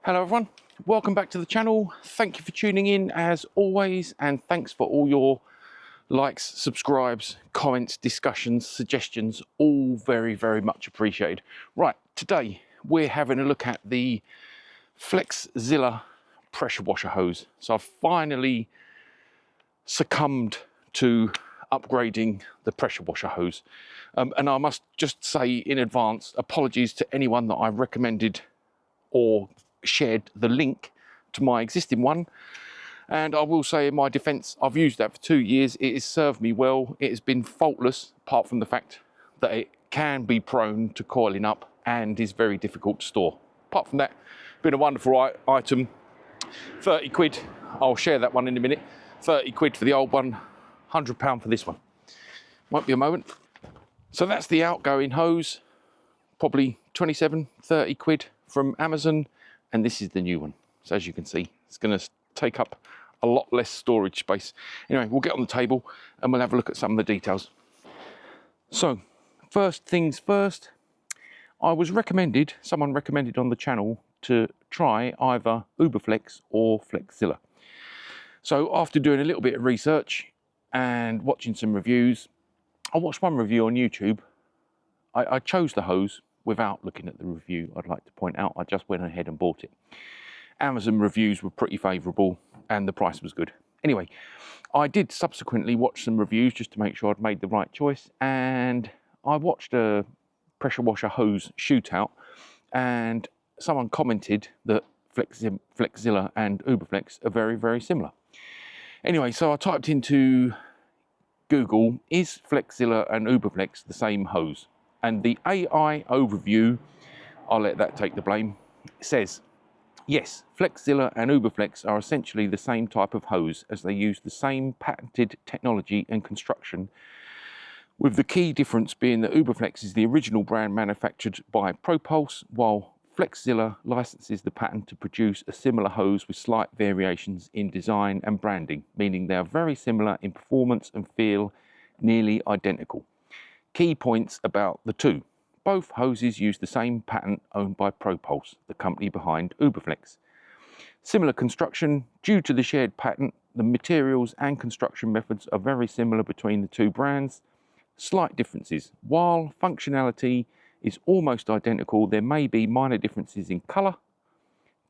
Hello everyone, welcome back to the channel. Thank you for tuning in as always, and thanks for all your likes, subscribes, comments, discussions, suggestions, all very much appreciated. Right, today we're having a look at the Flexzilla pressure washer hose. So I've finally succumbed to upgrading the pressure washer hose, and I must just say in advance, apologies to anyone that I recommended or shared the link to my existing one. And I will say in my defense, I've used that for 2 years. It has served me well. It has been faultless, apart from the fact that it can be prone to coiling up and is very difficult to store. Apart from that, been a wonderful item. 30 quid, I'll share that one in a minute. 30 quid for the old one, £100 for this one. Won't be a moment. So that's the outgoing hose, probably 27, 30 quid from Amazon. And this is the new one. So as you can see, it's going to take up a lot less storage space. Anyway, we'll get on the table and we'll have a look at some of the details. So first things first, someone recommended on the channel to try either Uberflex or Flexzilla. So after doing a little bit of research and watching some reviews, I watched one review on YouTube. I chose the hose without looking at the review, I'd like to point out. I just went ahead and bought it. Amazon reviews were pretty favourable and the price was good. Anyway, I did subsequently watch some reviews just to make sure I'd made the right choice, and I watched a pressure washer hose shootout, and someone commented that Flexzilla and Uberflex are very similar. Anyway, so I typed into Google, is Flexzilla and Uberflex the same hose? And the AI overview, I'll let that take the blame, says, yes, Flexzilla and Uberflex are essentially the same type of hose, as they use the same patented technology and construction, with the key difference being that Uberflex is the original brand manufactured by Propulse, while Flexzilla licenses the patent to produce a similar hose with slight variations in design and branding, meaning they are very similar in performance and feel nearly identical. Key points about the two. Both hoses use the same patent owned by Propulse, the company behind Uberflex. Similar construction. Due to the shared patent, the materials and construction methods are very similar between the two brands. Slight differences. While functionality is almost identical, there may be minor differences in colour,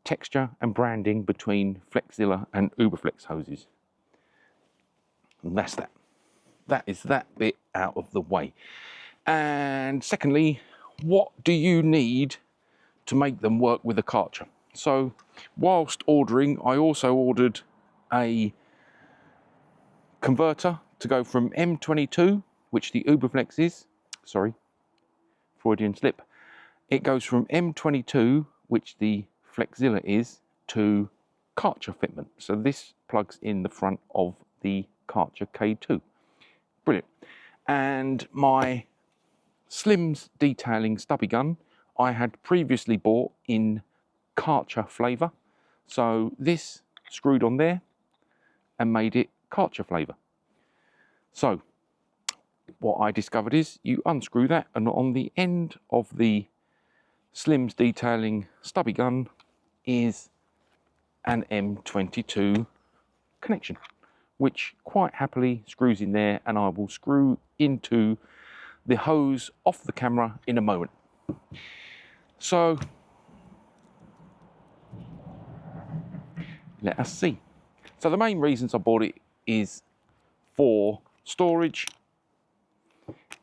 texture and branding between Flexzilla and Uberflex hoses. And that's that. That is that bit out of the way. And secondly, what do you need to make them work with a Karcher? So whilst ordering, I also ordered a converter to go from M22, which the Uberflex is, sorry, Freudian slip. It goes from M22, which the Flexzilla is, to Karcher fitment. So this plugs in the front of the Karcher K2. Brilliant. And my Slims detailing stubby gun I had previously bought in Karcher flavour, so this screwed on there and made it Karcher flavour. So what I discovered is you unscrew that, and on the end of the Slims detailing stubby gun is an M22 connection, which quite happily screws in there, and I will screw into the hose off the camera in a moment. So let us see. So the main reasons I bought it is for storage,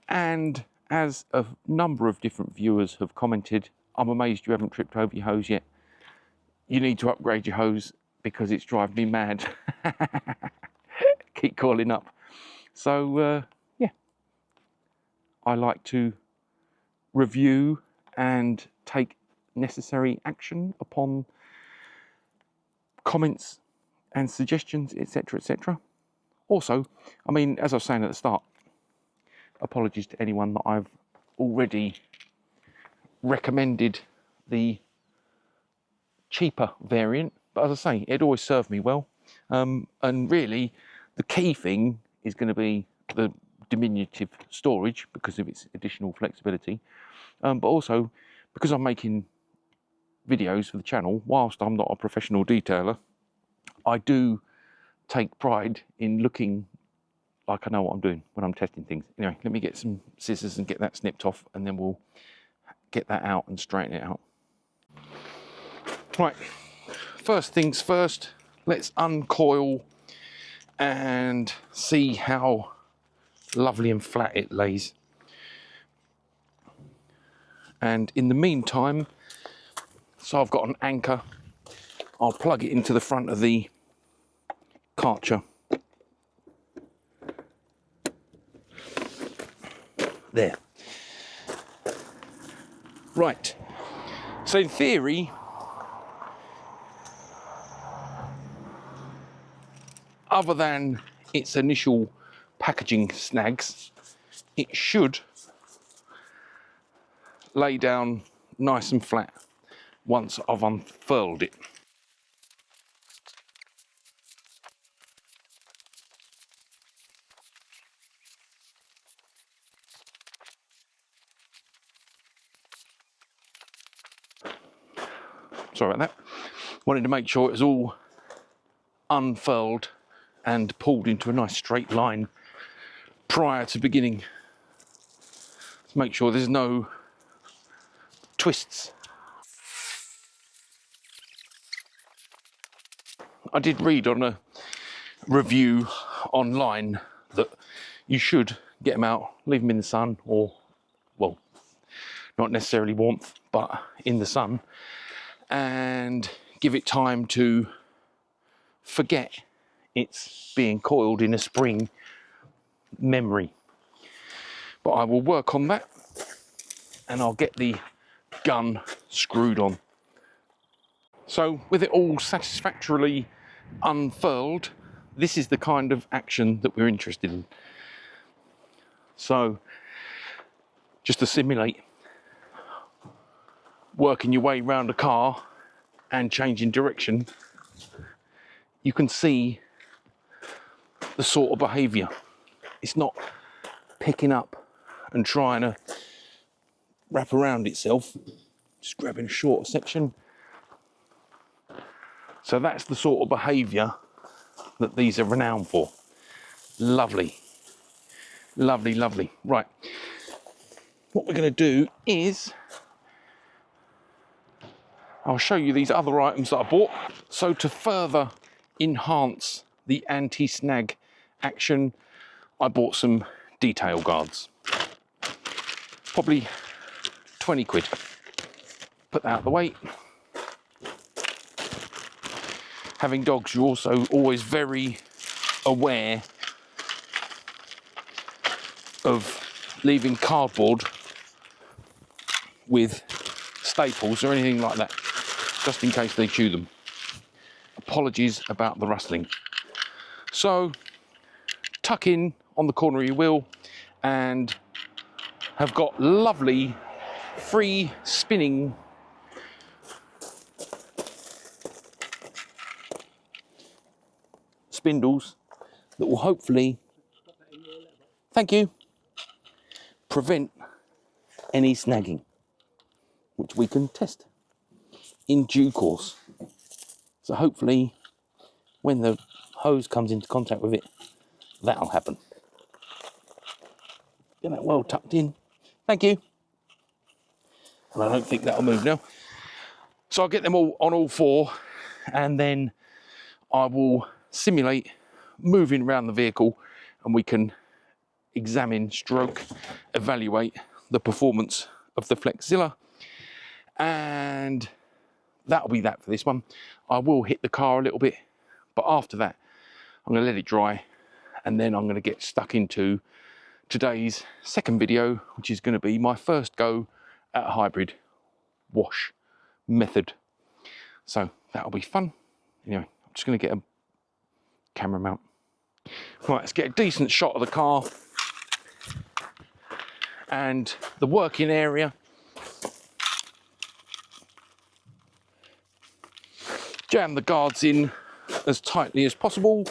and as a number of different viewers have commented, I'm amazed you haven't tripped over your hose yet. You need to upgrade your hose because it's driving me mad. Keep calling up. So yeah, I like to review and take necessary action upon comments and suggestions, etc, etc. Also, I mean, as I was saying at the start, apologies to anyone that I've already recommended the cheaper variant, but as I say, it always served me well, and really the key thing is going to be the diminutive storage because of its additional flexibility, but also because I'm making videos for the channel, whilst I'm not a professional detailer, I do take pride in looking like I know what I'm doing when I'm testing things. Anyway, let me get some scissors and get that snipped off, and then we'll get that out and straighten it out. Right, first things first, let's uncoil and see how lovely and flat it lays. And in the meantime, so I've got an anchor, I'll plug it into the front of the Karcher. There. Right, so in theory, other than its initial packaging snags, it should lay down nice and flat once I've unfurled it. Sorry about that. Wanted to make sure it was all unfurled and pulled into a nice straight line prior to beginning. To make sure there's no twists. I did read on a review online that you should get them out, leave them in the sun, or, well, not necessarily warmth, but in the sun, and give it time to forget it's being coiled in a spring memory. But I will work on that, and I'll get the gun screwed on. So with it all satisfactorily unfurled, this is the kind of action that we're interested in. So just to simulate working your way around a car and changing direction, you can see the sort of behaviour. It's not picking up and trying to wrap around itself, just grabbing a shorter section. So that's the sort of behaviour that these are renowned for. Lovely, lovely, lovely. Right, what we're going to do is I'll show you these other items that I bought. So to further enhance the anti-snag action, I bought some detail guards. Probably 20 quid. Put that out of the way. Having dogs, you're also always very aware of leaving cardboard with staples or anything like that, just in case they chew them. Apologies about the rustling. So tuck in on the corner of your wheel, and have got lovely free spinning spindles that will hopefully, thank you, prevent any snagging, which we can test in due course. So hopefully when the hose comes into contact with it, that'll happen. Get that well tucked in. Thank you. And I don't think that'll move now. So I'll get them all on all four, and then I will simulate moving around the vehicle, and we can examine, stroke, evaluate the performance of the Flexzilla. And that'll be that for this one. I will hit the car a little bit, but after that, I'm going to let it dry, and then I'm going to get stuck into today's second video, which is going to be my first go at a hybrid wash method. So that'll be fun. Anyway, I'm just going to get a camera mount. Right, let's get a decent shot of the car and the working area. Jam the guards in as tightly as possible.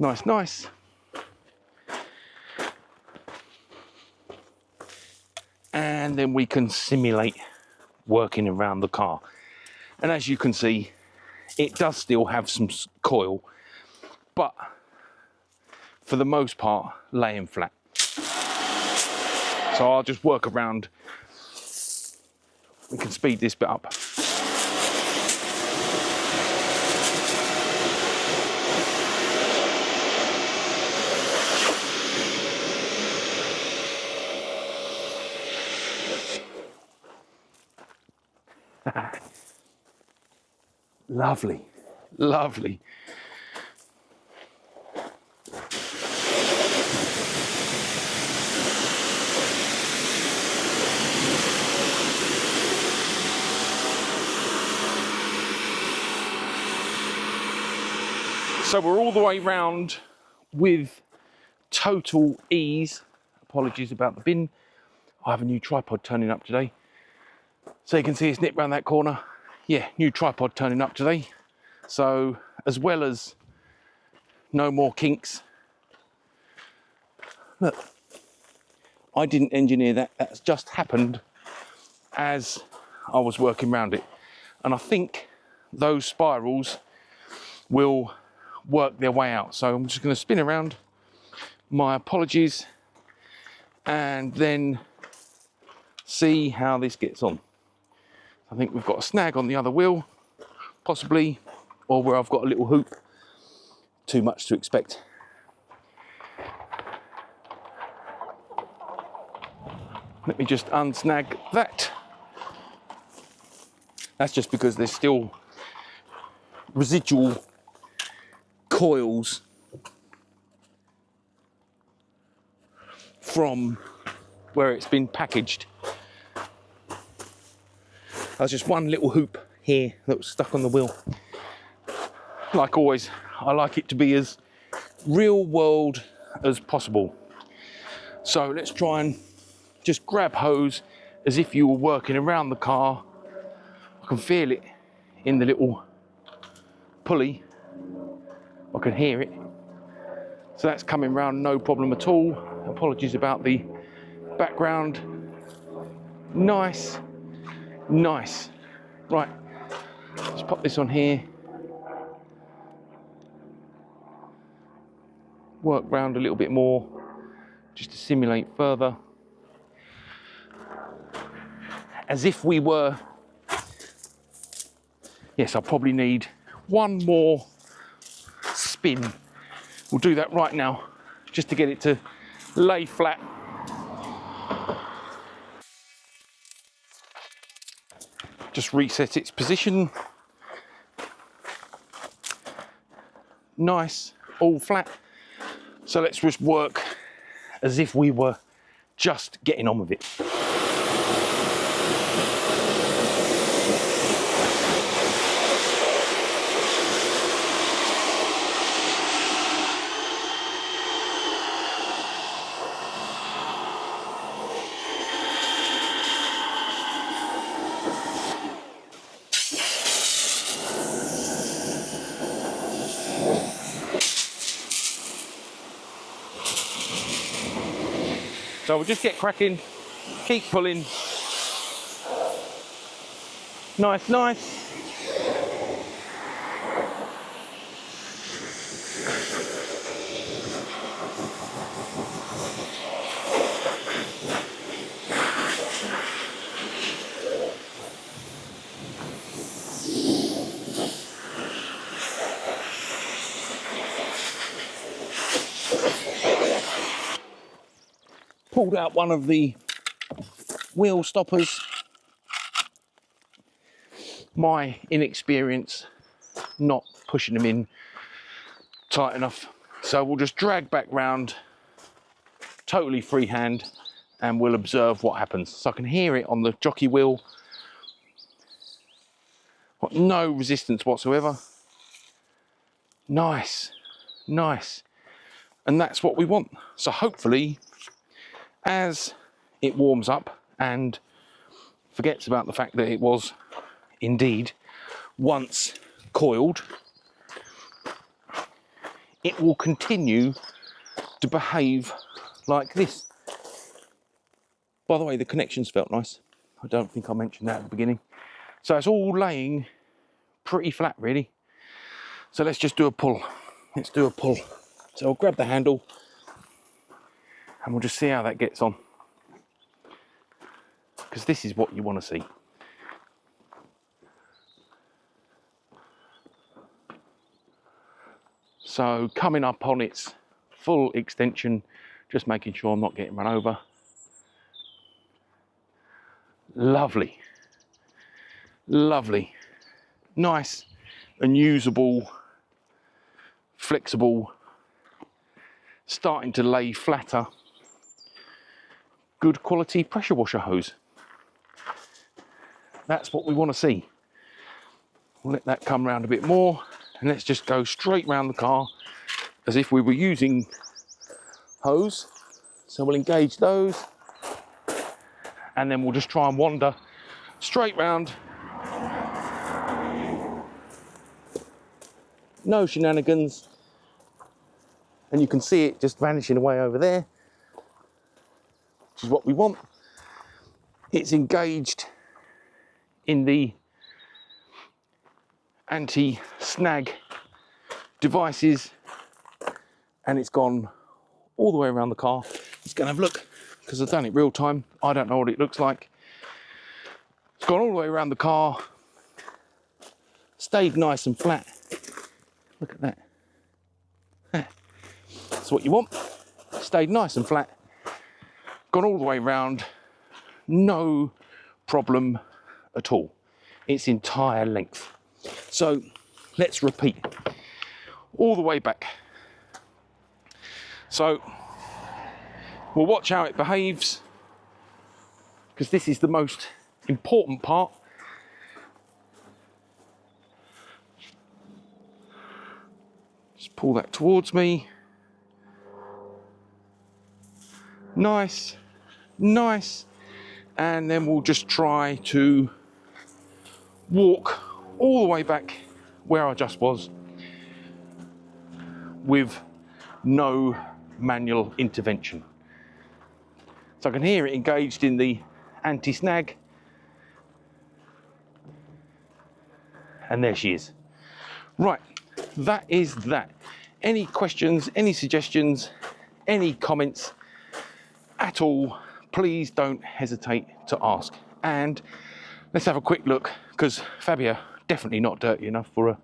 Nice, nice. And then we can simulate working around the car. And as you can see, it does still have some coil, but for the most part, laying flat. So I'll just work around. We can speed this bit up. Lovely, lovely. So we're all the way round with total ease. Apologies about the bin. I have a new tripod turning up today. So you can see it's nipped round that corner. Yeah, new tripod turning up today. So as well as no more kinks. Look, I didn't engineer that. That's just happened as I was working around it. And I think those spirals will work their way out. So I'm just going to spin around. My apologies. And then see how this gets on. I think we've got a snag on the other wheel, possibly, or where I've got a little hoop. Too much to expect. Let me just unsnag that. That's just because there's still residual coils from where it's been packaged. There's just one little hoop here that was stuck on the wheel. Like always, I like it to be as real world as possible. So let's try and just grab hose as if you were working around the car. I can feel it in the little pulley. I can hear it. So that's coming round, no problem at all. Apologies about the background. Nice, nice. Right, let's pop this on here. Work round a little bit more, just to simulate further. As if we were, yes, I probably need one more spin. We'll do that right now, just to get it to lay flat. Just reset its position. Nice, all flat. So let's just work as if we were just getting on with it. So we'll just get cracking, keep pulling. Nice, nice. Pulled out one of the wheel stoppers. My inexperience not pushing them in tight enough. So we'll just drag back round, totally freehand, and we'll observe what happens. So I can hear it on the jockey wheel. Got no resistance whatsoever. Nice, nice. And that's what we want. So hopefully, as it warms up and forgets about the fact that it was indeed once coiled, it will continue to behave like this. By the way, the connections felt nice. I don't think I mentioned that at the beginning. So it's all laying pretty flat, really. So let's just do a pull. Let's do a pull. So I'll grab the handle and we'll just see how that gets on. Because this is what you want to see. So coming up on its full extension, just making sure I'm not getting run over. Lovely, lovely, nice and usable, flexible, starting to lay flatter, good quality pressure washer hose. That's what we want to see. We'll let that come round a bit more, and let's just go straight round the car as if we were using hose. So we'll engage those, and then we'll just try and wander straight round. No shenanigans. And you can see it just vanishing away over there, which is what we want. It's engaged in the anti-snag devices, and it's gone all the way around the car. Let's go and have a look, because I've done it real time. I don't know what it looks like. It's gone all the way around the car, stayed nice and flat. Look at that. That's what you want. Stayed nice and flat, gone all the way around, no problem at all, its entire length. So let's repeat all the way back. So we'll watch how it behaves, because this is the most important part. Just pull that towards me. Nice, nice. And then we'll just try to walk all the way back where I just was with no manual intervention. So I can hear it engaged in the anti-snag. And there she is. Right, that is that. Any questions, any suggestions, any comments at all, please don't hesitate to ask. And let's have a quick look, because Fabia definitely not dirty enough for a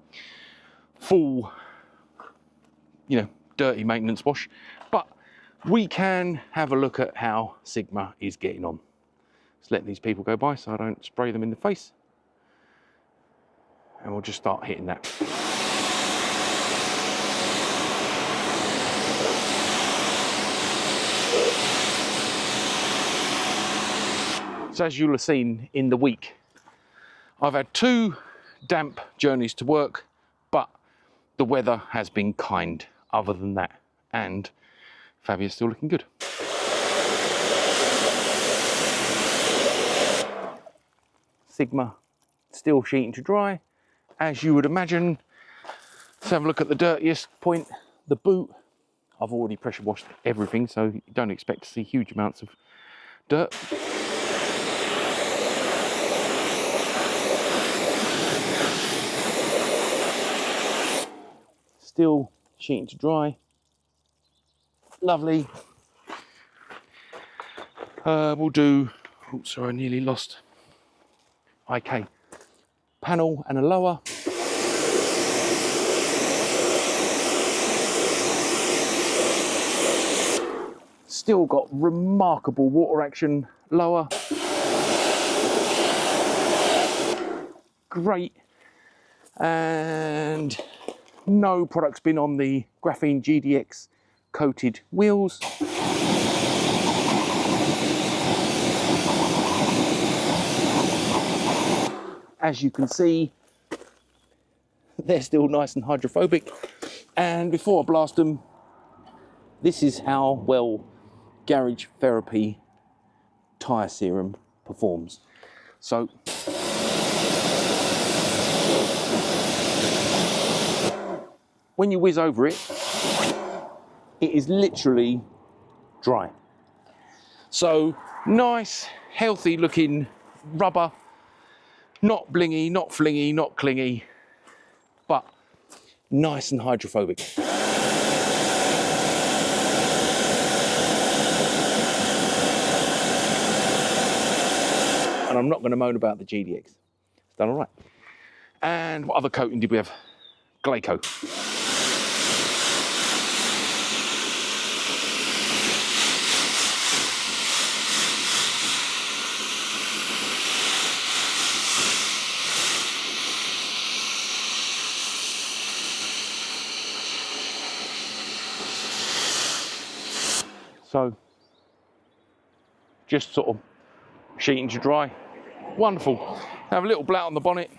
full, dirty maintenance wash. But we can have a look at how Sigma is getting on. Let's let these people go by so I don't spray them in the face. And we'll just start hitting that. So as you'll have seen in the week, I've had 2 damp journeys to work, but the weather has been kind other than that, and Fabia's still looking good. Sigma still sheeting to dry, as you would imagine. Let's have a look at the dirtiest point, the boot. I've already pressure washed everything, so you don't expect to see huge amounts of dirt. Still sheeting to dry. Lovely. We'll do, oh sorry, I nearly lost. IK panel and a lower. Still got remarkable water action lower. Great. And no product's been on the graphene GDX coated wheels. As you can see, they're still nice and hydrophobic. And before I blast them, this is how well Garage Therapy tyre serum performs. So when you whiz over it, it is literally dry. So nice, healthy looking rubber, not blingy, not flingy, not clingy, but nice and hydrophobic. And I'm not going to moan about the GDX. It's done all right. And what other coating did we have? Glaco. So, just sort of sheeting to dry. Wonderful. Have a little blat on the bonnet.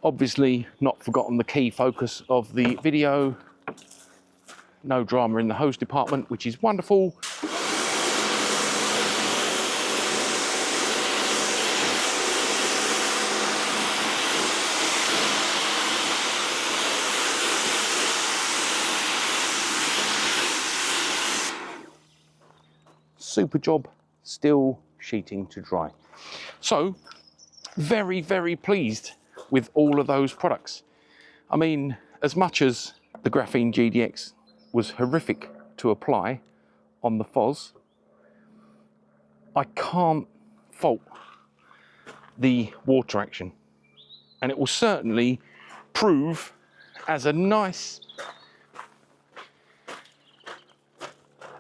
Obviously not forgotten the key focus of the video. No drama in the hose department, which is wonderful. Super job, still sheeting to dry. So, very, very pleased with all of those products. I mean, as much as the Graphene GDX was horrific to apply on the FOS, I can't fault the water action. And it will certainly prove as a nice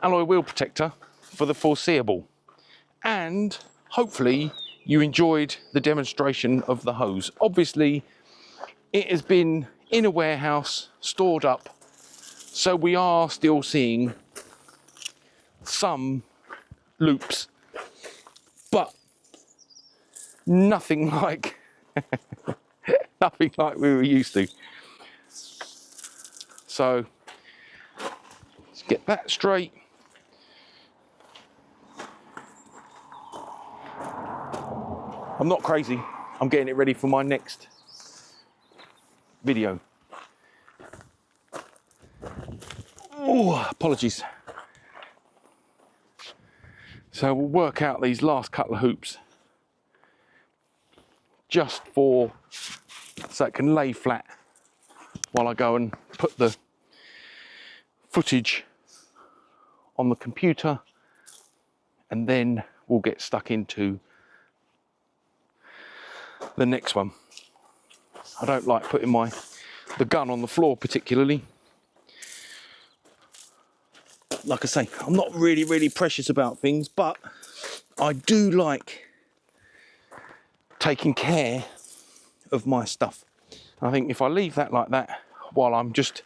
alloy wheel protector for the foreseeable. And hopefully you enjoyed the demonstration of the hose. Obviously it has been in a warehouse stored up, so we are still seeing some loops, but nothing like nothing like we were used to. So let's get that straight. I'm not crazy. I'm getting it ready for my next video. Oh, apologies. So we'll work out these last couple of hoops just so it can lay flat while I go and put the footage on the computer, and then we'll get stuck into the next one. I don't like putting the gun on the floor particularly. Like I say, I'm not really precious about things, but I do like taking care of my stuff. I think if I leave that like that while I'm just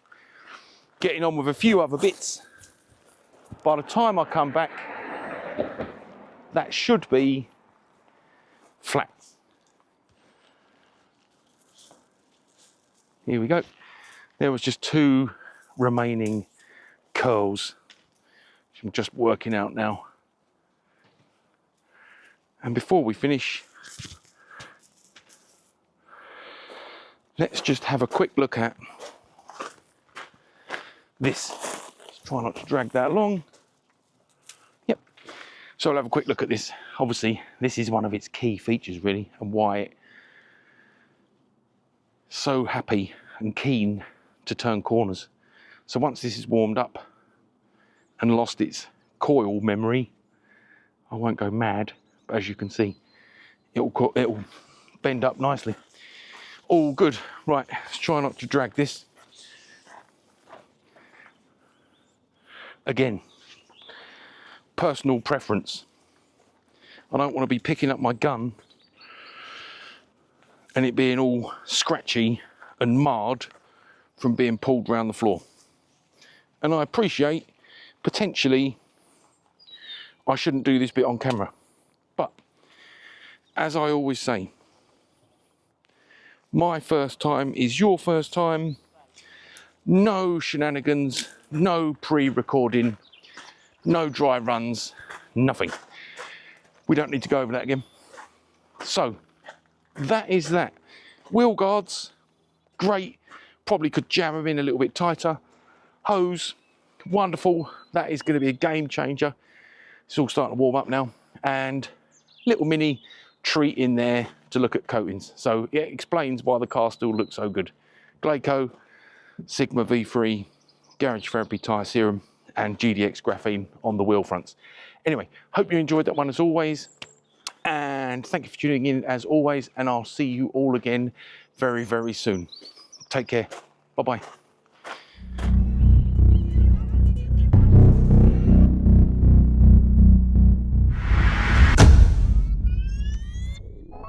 getting on with a few other bits, by the time I come back, that should be flat. Here we go. There was just 2 remaining curls, which I'm just working out now. And before we finish, let's just have a quick look at this. Let's try not to drag that along. Yep. So I'll have a quick look at this. Obviously, this is one of its key features really, and why it so happy and keen to turn corners. So once this is warmed up and lost its coil memory, I won't go mad, but as you can see, it'll bend up nicely. All good. Right, let's try not to drag this. Again, personal preference. I don't want to be picking up my gun and it being all scratchy and marred from being pulled around the floor. And I appreciate potentially I shouldn't do this bit on camera, but as I always say, my first time is your first time. No shenanigans, no pre-recording, no dry runs, nothing. We don't need to go over that again. So that is that. Wheel guards, great. Probably could jam them in a little bit tighter. hose, wonderful. That is going to be a game changer. It's all starting to warm up now, and little mini treat in there to look at coatings. So it explains why the car still looks so good. Glaco, Sigma V3, Garage Therapy Tyre Serum, and GDX Graphene on the wheel fronts. Anyway, hope you enjoyed that one as always, and thank you for tuning in as always, and I'll see you all again very, very soon. Take care. Bye-bye.